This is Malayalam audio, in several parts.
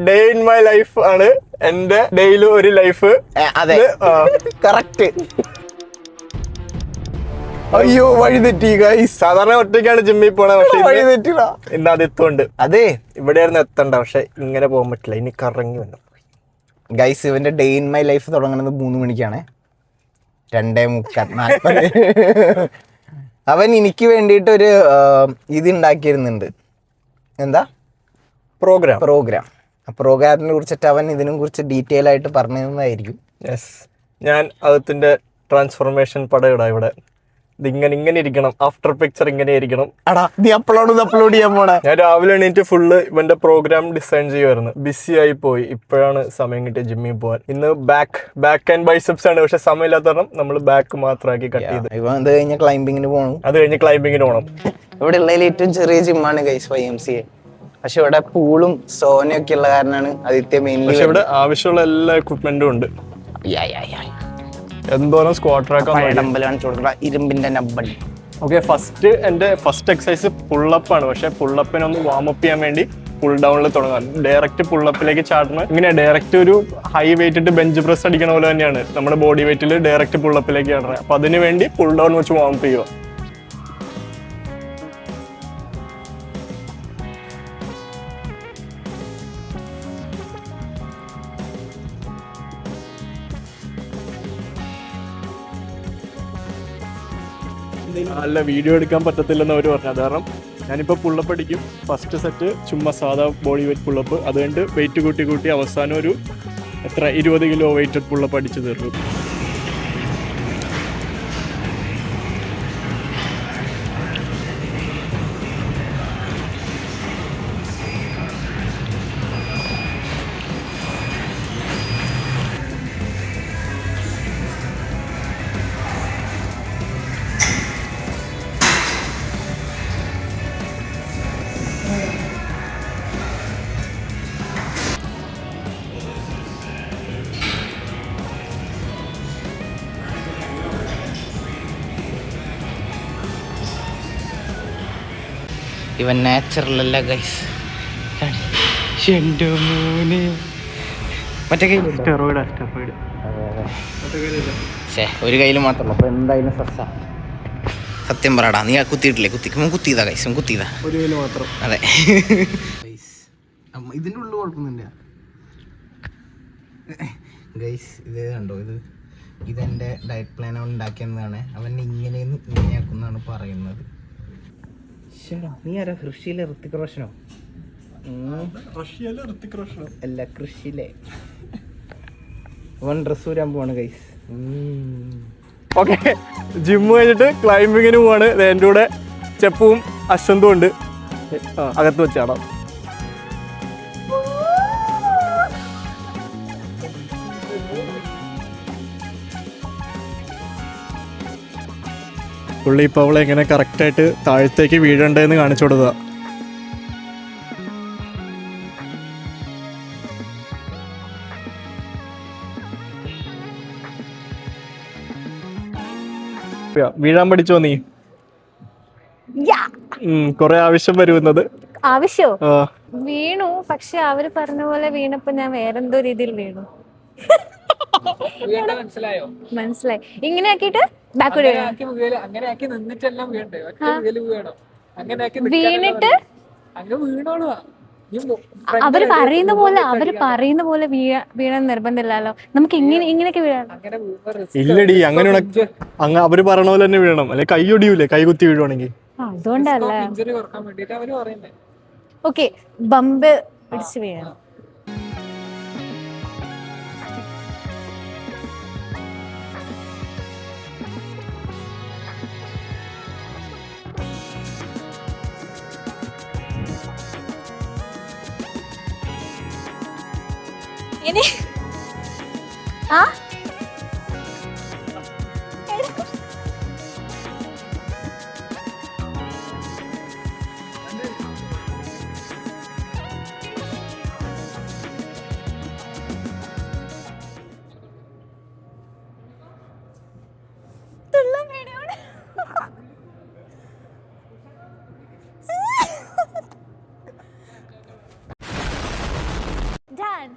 ഡേ ഇൻ മൈ ലൈഫ് ആണ് എന്റെ ഡെയിലി ഒരു ലൈഫ്. അതെ, കറക്റ്റ്. അയ്യോ വഴി തെറ്റി ഗൈസ്. സാധാരണ ഒറ്റയ്ക്കാണ് ജിമ്മിൽ പോണത്, പക്ഷെ വഴി തെറ്റില്ല. ഇന്ന് അത് എത്തുണ്ട്. അതെ, ഇവിടെയായിരുന്നു എത്തണ്ട, പക്ഷെ ഇങ്ങനെ പോകാൻ പറ്റില്ല, ഇനി കറങ്ങി വന്നു. ഗൈസ് ഇവന്റെ ഡേ ഇൻ മൈ ലൈഫ് തുടങ്ങുന്നത് 3 മണിക്കാണ്. 2:40. അവൻ എനിക്ക് വേണ്ടിയിട്ടൊരു ഇത് ഉണ്ടാക്കിയിരുന്നുണ്ട്. എന്താ പ്രോഗ്രാം. ആ പ്രോഗ്രാമിനെ കുറിച്ചിട്ട് അവൻ ഇതിനെ കുറിച്ച് ഡീറ്റെയിൽ ആയിട്ട് പറഞ്ഞു തന്നതായിരിക്കും. യെസ്, ഞാൻ അതിന്റെ ട്രാൻസ്ഫോർമേഷൻ പടയിടാം ഇവിടെ. ഇങ്ങനെ ഇരിക്കണം, ആഫ്റ്റർ പിക്ചർ ഇങ്ങനെ ഇരിക്കണം. നീ അപ്ലോഡ് ചെയ്യാൻ പോണേ. ഞാൻ രാവിലെ എണീറ്റ് ഫുള്ള് ഇവന്റെ പ്രോഗ്രാം ഡിസൈൻ ചെയ്യുമായിരുന്നു. ബിസി ആയി പോയി, ഇപ്പോഴാണ് സമയം കിട്ടിയ ജിമ്മിൽ പോകാൻ. ഇന്ന് ബാക്ക് ആൻഡ് ബൈസെപ്സ് ആണ്, പക്ഷെ സമയമില്ലാത്ത കാരണം നമ്മൾ ബാക്ക് മാത്രമാക്കി കട്ട് ചെയ്ത്. അത് കഴിഞ്ഞ് ക്ലൈംബിങ്ങിന് പോകണം. ഇവിടെ ഉള്ളതിൽ ഏറ്റവും ചെറിയ ജിമ്മാണ് ഗൈസ് YMCA. പക്ഷെ ഇവിടെ പൂളും സോനയൊക്കെ ഉള്ള കാരണമാണ് ആദിത്യ മെയിൻലി. പക്ഷെ ഇവിടെ ആവശ്യമുള്ള എല്ലാ എക്വിപ്മെന്റും ഉണ്ട്. എന്തോരം സ്ക്വാട്ട് ട്രാക്ക്, ഇരുമ്പിന്റെ നമ്പർ. ഓക്കെ, എന്റെ ഫസ്റ്റ് എക്സസൈസ് പുള്ളപ്പ് ആണ്. പക്ഷെ പുള്ളപ്പിനൊന്ന് വാമപ്പ് ചെയ്യാൻ വേണ്ടി പുൾ ഡൗണിൽ തുടങ്ങാം. ഡയറക്റ്റ് പുള്ളപ്പിലേക്ക് ചാടണം. ഇങ്ങനെ ഡയറക്റ്റ് ഒരു ഹൈ വെയിറ്റ് ഇട്ട് ബെഞ്ച് പ്രസ് അടിക്കണ പോലെ തന്നെയാണ് നമ്മുടെ ബോഡി വെയിറ്റിൽ ഡയറക്റ്റ് പുള്ളപ്പിലേക്ക് ചാടണം. അപ്പൊ അതിന് വേണ്ടി പുൾ ഡൗൺ വെച്ച് വാമപ്പ് ചെയ്യുക. അല്ല, വീഡിയോ എടുക്കാൻ പറ്റത്തില്ലെന്ന് അവർ പറഞ്ഞു. അത് കാരണം ഞാനിപ്പോൾ പുള്ളപ്പ് അടിക്കും. ഫസ്റ്റ് സെറ്റ് ചുമ്മാ സാധാ ബോഡി വെയിറ്റ് പുള്ളപ്പ്, അത് കഴിഞ്ഞിട്ട് വെയിറ്റ് കൂട്ടി അവസാനം ഒരു 20 കിലോ വെയിറ്റ് പുള്ളപ്പ് അടിച്ച് തീർക്കും. ഇവൻ നാച്ചുറൽ അല്ല ഗൈസ്. മറ്റേ ഒരു കയ്യിൽ മാത്രമല്ല. അപ്പൊ എന്തായാലും സത്യം പറയടാ, നീ കുത്തിയിട്ടില്ലേ? കുത്തിയതാ ഗൈസ്, കുത്തിയതാ ഒരു കയ്യിൽ മാത്രം. അതെ, ഇതിൻ്റെ ഉള്ളിൽ കുഴപ്പമൊന്നുമില്ല ഗൈസ്. ഇത് കണ്ടോ, ഇതെൻ്റെ ഡയറ്റ് പ്ലാൻ അവൻ ഉണ്ടാക്കിയെന്നതാണ്. അവൻ ഇങ്ങനെയാക്കുന്നാണ് പറയുന്നത്. നീ ആരാ? കൃഷിയിലെ ഋത്തിക് റോഷനോ? അല്ല, കൃഷിയിലെ. അവൻ ഡ്രസ് ഊരാൻ പോവാണ് ഗൈസ്. ഓക്കെ, ജിമ്മ് കഴിഞ്ഞിട്ട് ക്ലൈംബിങ്ങിന് പോവാണ്. എൻ്റെ കൂടെ ചെപ്പും അശ്വന്തും ഉണ്ട്. അകത്ത് വെച്ചാടാം. പുള്ളി ഇപ്പോൾ അവളെ എങ്ങനെ കറക്റ്റായിട്ട് താഴത്തേക്ക് വീഴണ്ടെന്ന് കാണിച്ചു കൊടുക്കുക. വീഴാൻ പഠിച്ചോ നീ? കൊറേ ആവശ്യം വരുന്നത്. ആവശ്യോ വീണു, പക്ഷെ അവര് പറഞ്ഞ പോലെ വീണപ്പോ ഞാൻ വേറെന്തോ രീതിയിൽ വീണു. മനസ്സിലായി. ഇങ്ങനെ ആക്കിട്ട് വീണിട്ട് അവര് പറയുന്ന പോലെ വീഴാൻ നിർബന്ധമില്ലല്ലോ. നമുക്ക് ഇങ്ങനെയൊക്കെ വീഴാം. ഇല്ലടി, അങ്ങനെ അവര് പറയണ പോലെ തന്നെ വീഴണം. അല്ലെ കൈ ഒടിയൂലേ, കൈ കുത്തി വീഴുവാണെങ്കിൽ. അതുകൊണ്ടല്ലേ. ഓക്കെ, ബമ്പ് പിടിച്ച് വീഴണം. ഇനി on.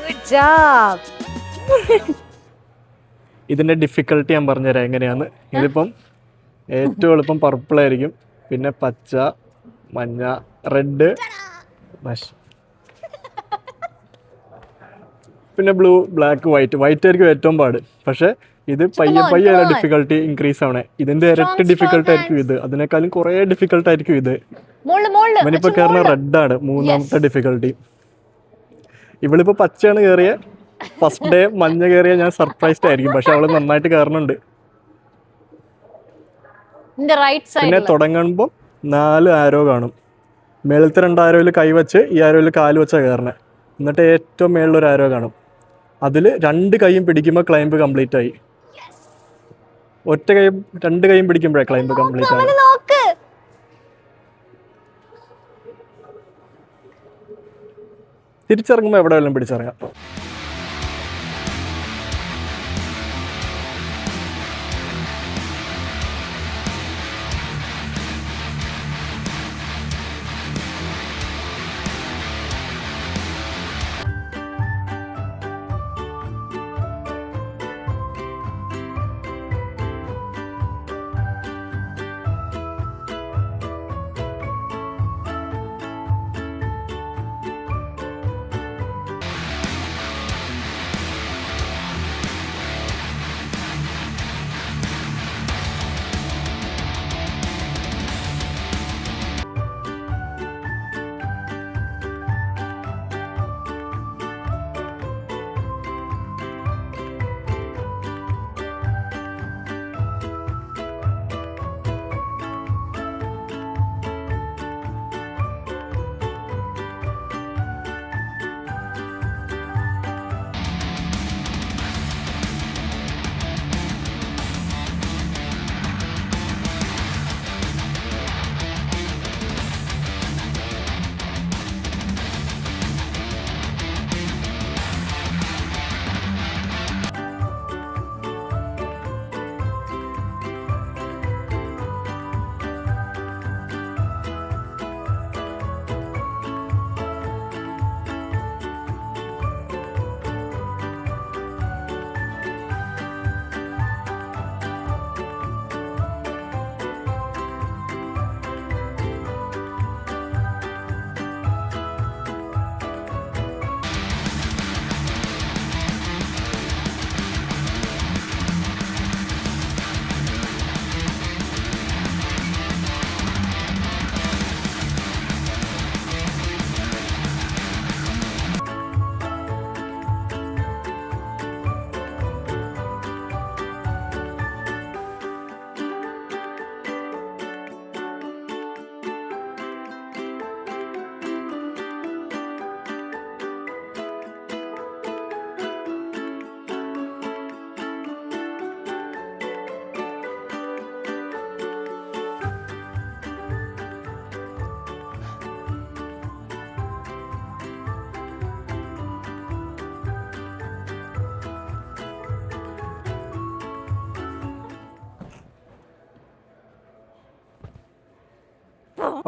Good job. ഇതിന്റെ ഡിഫിക്കൽട്ടി ഞാൻ പറഞ്ഞുതരാം എങ്ങനെയാന്ന്. ഇതിപ്പം ഏറ്റവും എളുപ്പം പർപ്പിൾ ആയിരിക്കും, പിന്നെ പച്ച, മഞ്ഞ, റെഡ്, പിന്നെ ബ്ലൂ, ബ്ലാക്ക്, വൈറ്റ്. വൈറ്റ് ആയിരിക്കും ഏറ്റവും പാട്. പക്ഷെ ഇത് പയ്യെ പയ്യെ ഡിഫിക്കൽട്ടി ഇൻക്രീസ് ആവണേ. ഇതിന്റെ ഇരട്ടി ഡിഫിക്കൽട്ട് ആയിരിക്കും ഇത്, അതിനേക്കാളും കുറെ ഡിഫിക്കൽട്ട് ആയിരിക്കും ഇത്. ഇവനിപ്പോ കയറുന്ന റെഡാണ് മൂന്നാമത്തെ ഡിഫിക്കൽട്ടി. ഇവളിപ്പോ പച്ചയാണ് കയറിയ, ഫസ്റ്റ് ഡേ മഞ്ഞ കയറിയ ഞാൻ സർപ്രൈസ്ഡ് ആയിരിക്കും. പക്ഷെ അവള് നന്നായിട്ട് കയറുന്നുണ്ട്. പിന്നെ തുടങ്ങുമ്പോൾ 4 ആരോ കാണും. മേളത്തെ 2 ആരോയിൽ കൈവച്ച് ഈ ആരോയിൽ കാല് വെച്ചാ കയറണേ. എന്നിട്ട് ഏറ്റവും മേളിലൊരു ആരോ കാണും. അതിൽ 2 കൈയും പിടിക്കുമ്പോൾ ക്ലൈംബ് കംപ്ലീറ്റ് ആയി. ഒറ്റ കൈയും 2 കൈയും പിടിക്കുമ്പോഴേ ക്ലൈംബ് കംപ്ലീറ്റ് ആണ്. തിരിച്ചിറങ്ങുമ്പോൾ എവിടെ വല്ലതും പിടിച്ചിറങ്ങാം.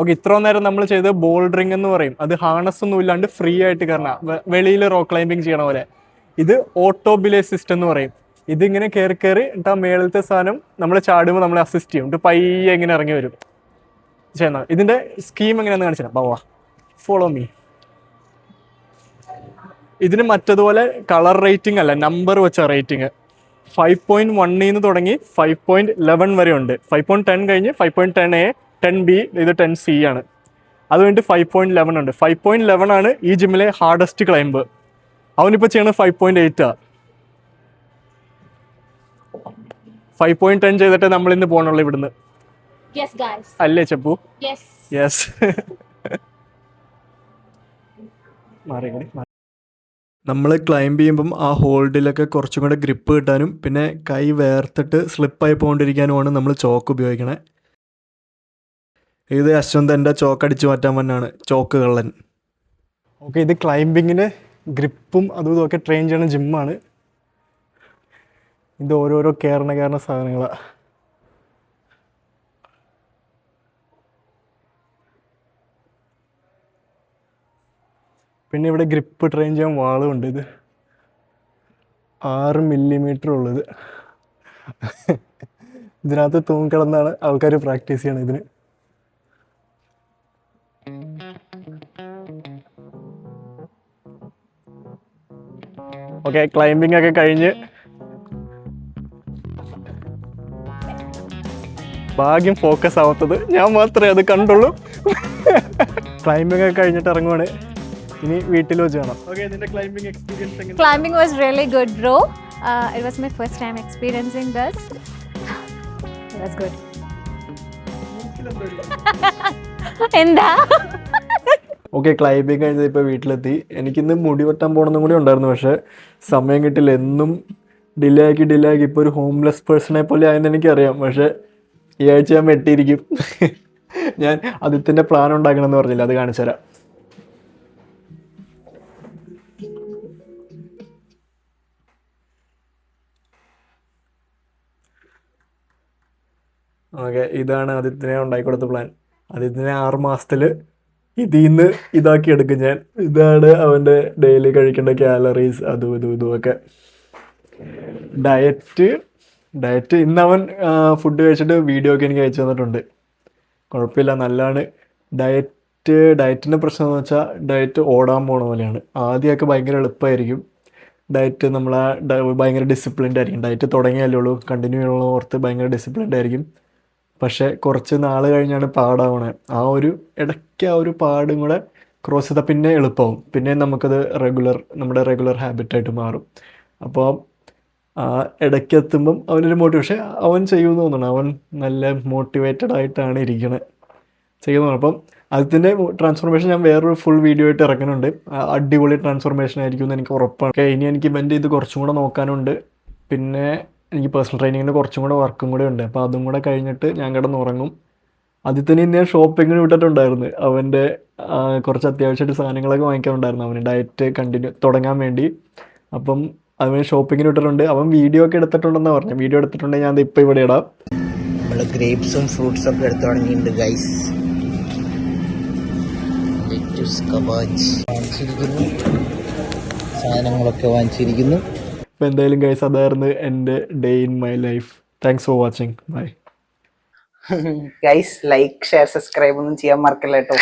ഓക്കെ, ഇത്ര നേരം നമ്മൾ ചെയ്ത് ബോൾഡറിംഗ് എന്ന് പറയും. അത് ഹാർനസ് ഒന്നും ഇല്ലാണ്ട് ഫ്രീ ആയിട്ട് കയറണം, വെളിയിൽ റോക്ക് ക്ലൈംബിങ് ചെയ്യണ പോലെ. ഇത് ഓട്ടോബിലേ സിസ്റ്റം എന്ന് പറയും. ഇതിങ്ങനെ കയറി കയറി എന്നിട്ട് ആ മേളത്തെ സാധനം നമ്മൾ ചാടുമ്പോൾ നമ്മളെ അസിസ്റ്റ് ചെയ്യും. എന്നിട്ട് പയ്യെ ഇങ്ങനെ ഇറങ്ങി വരും ചെയ്യുന്ന. ഇതിന്റെ സ്കീം എങ്ങനെയാണെന്ന് കാണിച്ചു തരാം. Bava, follow me. ഇതിന് മറ്റതുപോലെ കളർ റേറ്റിംഗ് അല്ല, നമ്പർ വെച്ച റേറ്റിംഗ്. 5.1 തുടങ്ങി 5.11 വരെ ഉണ്ട്. 5.10 കഴിഞ്ഞ് 5.10A, 10B, ഇത് 10C ആണ്. അത് കഴിഞ്ഞിട്ട് 5.11 ഉണ്ട്. 5.11 ആണ് ഈ ജിമ്മിലെ ഹാർഡസ്റ്റ് ക്ലൈംബ്. അവനിപ്പോൾ ചെയ്യണത് 5.8 ആണ്. 5.10 ചെയ്തിട്ട് നമ്മൾ ഇന്ന് പോകണുള്ളൂ ഇവിടുന്ന്. അല്ലേ ചപ്പു? യെസ്. നമ്മൾ ക്ലൈംബ് ചെയ്യുമ്പം ആ ഹോൾഡിലൊക്കെ കുറച്ചും കൂടെ ഗ്രിപ്പ് കിട്ടാനും പിന്നെ കൈ വേർത്തിട്ട് സ്ലിപ്പായി പോകാണ്ടിരിക്കാനുമാണ് നമ്മൾ ചോക്ക് ഉപയോഗിക്കണേ. ഇത് അശ്വന്ത് ചോക്ക് അടിച്ചു മാറ്റാൻ വന്നാണ് ചോക്ക് കള്ളൻ. ഓക്കെ, ഇത് ക്ലൈംബിങ്ങിന് ഗ്രിപ്പും അതും ഇതൊക്കെ ട്രെയിൻ ചെയ്യണ ജിമ്മാണ്. ഇത് ഓരോരോ കയറണ സാധനങ്ങളാണ്. പിന്നെ ഇവിടെ ഗ്രിപ്പ് ട്രെയിൻ ചെയ്യാൻ വാളും ഉണ്ട്. ഇത് 6 മില്ലിമീറ്റർ ഉള്ളത്. ഇതിനകത്ത് തൂങ്ങിക്കിടന്നാണ് ആൾക്കാർ പ്രാക്ടീസ് ചെയ്യണം ഇതിന്. ഓക്കെ, ക്ലൈംബിംഗ് ഒക്കെ കഴിഞ്ഞ് ഭാഗ്യം ഫോക്കസ് ആവാത്തത് ഞാൻ മാത്രമേ അത് കണ്ടുള്ളൂ. ക്ലൈംബിംഗ് ഒക്കെ കഴിഞ്ഞിട്ട് ഇറങ്ങുവാണ്. ഇനി വീട്ടിൽ വെച്ച് കാണാം. ഓക്കെ, ഇതിന്റെ ക്ലൈംബിംഗ് എക്സ്പീരിയൻസ് എങ്ങനെ? Climbing was really good, bro. It was my first time experiencing this. It was good. എന്താ? ഓക്കെ, ക്ലൈംബിംഗ് കഴിഞ്ഞത് ഇപ്പോൾ വീട്ടിലെത്തി. എനിക്കിന്ന് മുടി വെട്ടാൻ പോകണമെന്നും കൂടി ഉണ്ടായിരുന്നു, പക്ഷേ സമയം കിട്ടില്ല. എന്നും ഡിലേ ആക്കി ഇപ്പോൾ ഒരു ഹോംലെസ് പേഴ്സണെ പോലെ ആയെന്ന് എനിക്കറിയാം. പക്ഷേ ഈ ആഴ്ച ഞാൻ വെട്ടിയിരിക്കും. ഞാൻ ആദിത്യൻ്റെ പ്ലാൻ ഉണ്ടാക്കണമെന്ന് പറഞ്ഞില്ല, അത് കാണിച്ചു തരാം. ഓക്കെ, ഇതാണ് ആദിത്യനെ ഉണ്ടാക്കിക്കൊടുത്ത പ്ലാൻ. ആദിത്യനെ 6 മാസത്തിൽ ഇതിൽ നിന്ന് ഇതാക്കി എടുക്കും ഞാൻ. ഇതാണ് അവൻ്റെ ഡെയിലി കഴിക്കേണ്ട കാലറീസ്, ഇതും ഒക്കെ. ഡയറ്റ് ഇന്ന് അവൻ ഫുഡ് കഴിച്ചിട്ട് വീഡിയോ ഒക്കെ എനിക്ക് അയച്ചു തന്നിട്ടുണ്ട്. കുഴപ്പമില്ല, നല്ലതാണ്. ഡയറ്റിൻ്റെ പ്രശ്നം എന്ന് വെച്ചാൽ ഡയറ്റ് ഓടാൻ പോണ പോലെയാണ്. ആദ്യമൊക്കെ ഭയങ്കര എളുപ്പമായിരിക്കും. ഡയറ്റ് നമ്മളെ ഭയങ്കര ഡിസിപ്ലിൻഡ് ആയിരിക്കും. ഡയറ്റ് തുടങ്ങിയല്ലേ ഉള്ളൂ, കണ്ടിന്യൂ ചെയ്യണമെന്ന് ഓർത്ത് ഭയങ്കര ഡിസിപ്ലിൻഡ് ആയിരിക്കും. പക്ഷേ കുറച്ച് നാൾ കഴിഞ്ഞാണ് പാടാവണേ. ഇടയ്ക്ക് ആ ഒരു പാടും കൂടെ ക്രോസ് ചെയ്താൽ പിന്നെ എളുപ്പമാവും. പിന്നെ നമുക്കത് നമ്മുടെ റെഗുലർ ഹാബിറ്റായിട്ട് മാറും. അപ്പോൾ ഇടയ്ക്ക് എത്തുമ്പം അവനൊരു മോട്ടിവേഷൻ അവൻ ചെയ്യുമെന്ന് തോന്നണം. അവൻ നല്ല മോട്ടിവേറ്റഡ് ആയിട്ടാണ് ഇരിക്കണത്, ചെയ്യുന്നതാണ്. അപ്പം അതിൻ്റെ ട്രാൻസ്ഫോർമേഷൻ ഞാൻ വേറൊരു ഫുൾ വീഡിയോ ആയിട്ട് ഇറക്കുന്നുണ്ട്. അടിപൊളി ട്രാൻസ്ഫോർമേഷൻ ആയിരിക്കും എന്ന് എനിക്ക് ഉറപ്പാണ്. ഓക്കെ, ഇനി എനിക്ക് ഇവൻ്റെ ഇത് കുറച്ചും കൂടെ നോക്കാനുണ്ട്. പിന്നെ എനിക്ക് പേഴ്സണൽ ട്രെയിനിങ്ങിൻ്റെ കുറച്ചും കൂടെ വർക്കും കൂടെ ഉണ്ട്. അപ്പോൾ അതും കൂടെ കഴിഞ്ഞിട്ട് ഞാൻ കിടന്നുറങ്ങും. ആദ്യത്തിന് ഇന്ന് ഞാൻ ഷോപ്പിങ്ങിന് വിട്ടിട്ടുണ്ടായിരുന്നു. അവൻ്റെ കുറച്ച് അത്യാവശ്യമായിട്ട് സാധനങ്ങളൊക്കെ വാങ്ങിക്കാനുണ്ടായിരുന്നു അവന് ഡയറ്റ് തുടങ്ങാൻ വേണ്ടി. അപ്പം അവൻ ഷോപ്പിങ്ങിന് വിട്ടിട്ടുണ്ട്. അവൻ വീഡിയോ ഒക്കെ എടുത്തിട്ടുണ്ടെന്നാണ് പറഞ്ഞത്. വീഡിയോ എടുത്തിട്ടുണ്ടെങ്കിൽ ഞാൻ ഇപ്പോൾ ഇവിടെ ഇടാം. നമ്മൾ ഗ്രേപ്സും ഫ്രൂട്ട്സും ഒക്കെ എടുത്തു തുടങ്ങിയിട്ടുണ്ട് ഗൈസ്. വാങ്ങിച്ചിരിക്കുന്നു, സാധനങ്ങളൊക്കെ വാങ്ങിച്ചിരിക്കുന്നു. അപ്പോൾ എന്തായാലും ഗൈസ്, അതായിരുന്നു എൻ്റെ day in my life. Thanks for watching. Bye guys, like share subscribe ഒന്നും ചെയ്യാൻ മറക്കല്ല കേട്ടോ.